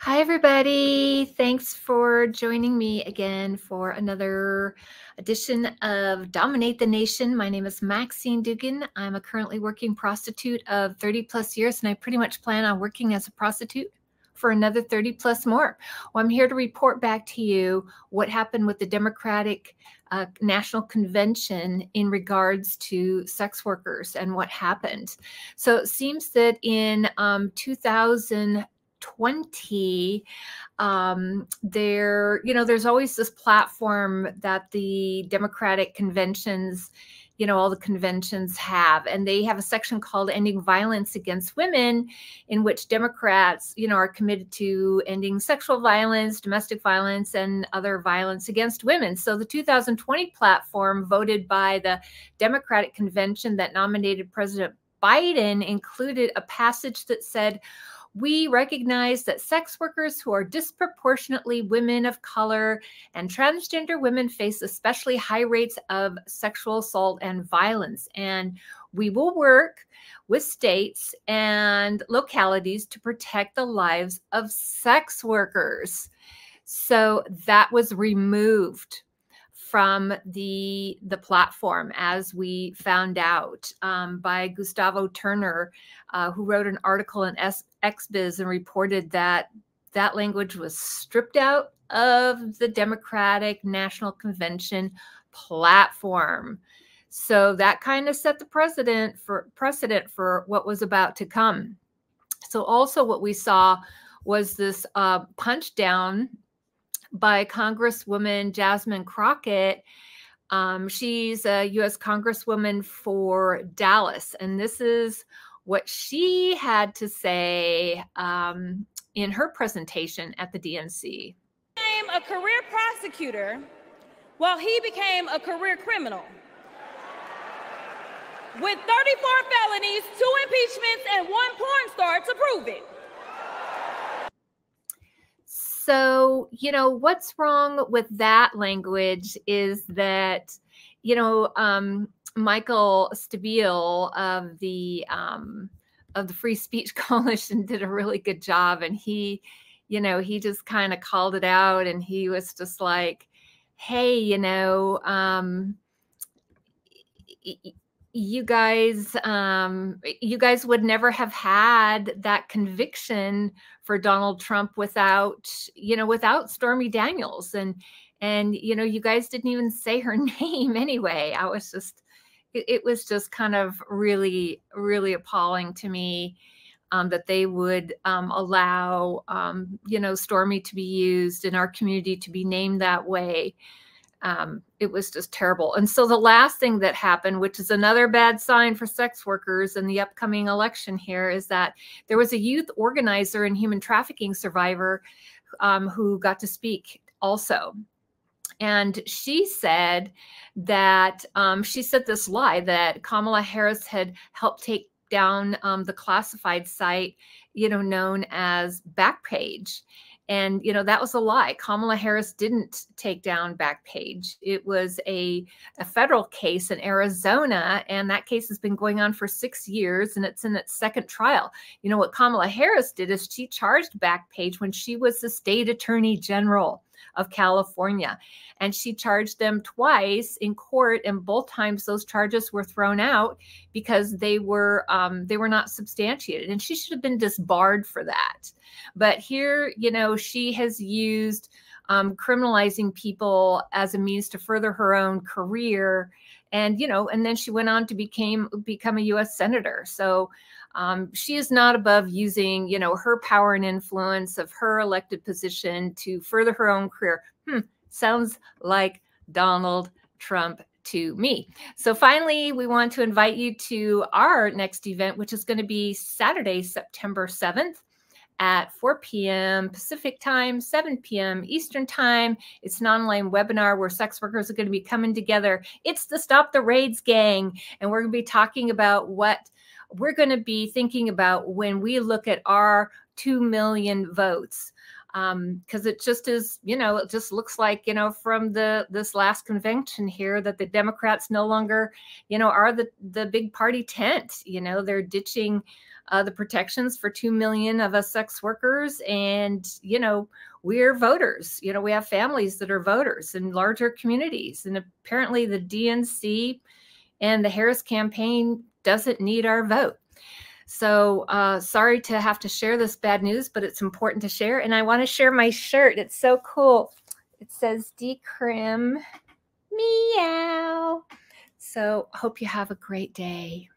Hi, everybody. Thanks for joining me again for another edition of Dominate the Nation. My name is Maxine Dugan. I'm a currently working prostitute of 30 plus years, and I pretty much plan on working as a prostitute for another 30 plus more. Well, I'm here to report back to you what happened with the Democratic National Convention in regards to sex workers and what happened. So it seems that in 2020, there's always this platform that the Democratic conventions, all the conventions have, and they have a section called Ending Violence Against Women, in which Democrats, are committed to ending sexual violence, domestic violence, and other violence against women. So the 2020 platform voted by the Democratic convention that nominated President Biden included a passage that said, "We recognize that sex workers who are disproportionately women of color and transgender women face especially high rates of sexual assault and violence. And we will work with states and localities to protect the lives of sex workers." So that was removed from the platform, as we found out, by Gustavo Turner, who wrote an article in XBiz and reported that that language was stripped out of the Democratic National Convention platform. So that kind of set the precedent for what was about to come. So also what we saw was this punch down by Congresswoman Jasmine Crockett. She's a U.S. Congresswoman for Dallas, and this is what she had to say in her presentation at the DNC. Became a career prosecutor while he became a career criminal with 34 felonies, 2 impeachments, and 1 porn star to prove it. So, what's wrong with that language is that, Michael Stabile of the Free Speech Coalition did a really good job, and he just kind of called it out, and he was just like, "Hey, you guys would never have had that conviction for Donald Trump without Stormy Daniels, and you guys didn't even say her name anyway." It was just kind of really, really appalling to me that they would allow Stormy to be used in our community, to be named that way. It was just terrible. And so the last thing that happened, which is another bad sign for sex workers in the upcoming election here, is that there was a youth organizer and human trafficking survivor who got to speak also. And she said that she said this lie that Kamala Harris had helped take down the classified site, known as Backpage. And, that was a lie. Kamala Harris didn't take down Backpage. It was a federal case in Arizona, and that case has been going on for 6 years, and it's in its second trial. What Kamala Harris did is she charged Backpage when she was the state attorney general of California, and she charged them twice in court, and both times those charges were thrown out because they were not substantiated, and she should have been disbarred for that. But here, she has used criminalizing people as a means to further her own career, and then she went on to become a U.S. senator. So she is not above using, her power and influence of her elected position to further her own career. Sounds like Donald Trump to me. So finally, we want to invite you to our next event, which is going to be Saturday, September 7th. At 4 p.m. Pacific time, 7 p.m. Eastern time. It's an online webinar where sex workers are going to be coming together. It's the Stop the Raids gang. And we're going to be talking about what we're going to be thinking about when we look at our 2 million votes. Because it just is, it just looks like, from this last convention here, that the Democrats no longer, are the big party tent. They're ditching the protections for 2 million of us sex workers. And, you know, we're voters. You know, we have families that are voters in larger communities. And apparently the DNC and the Harris campaign doesn't need our vote. So sorry to have to share this bad news, but it's important to share. And I want to share my shirt. It's so cool. It says decrim meow. So hope you have a great day.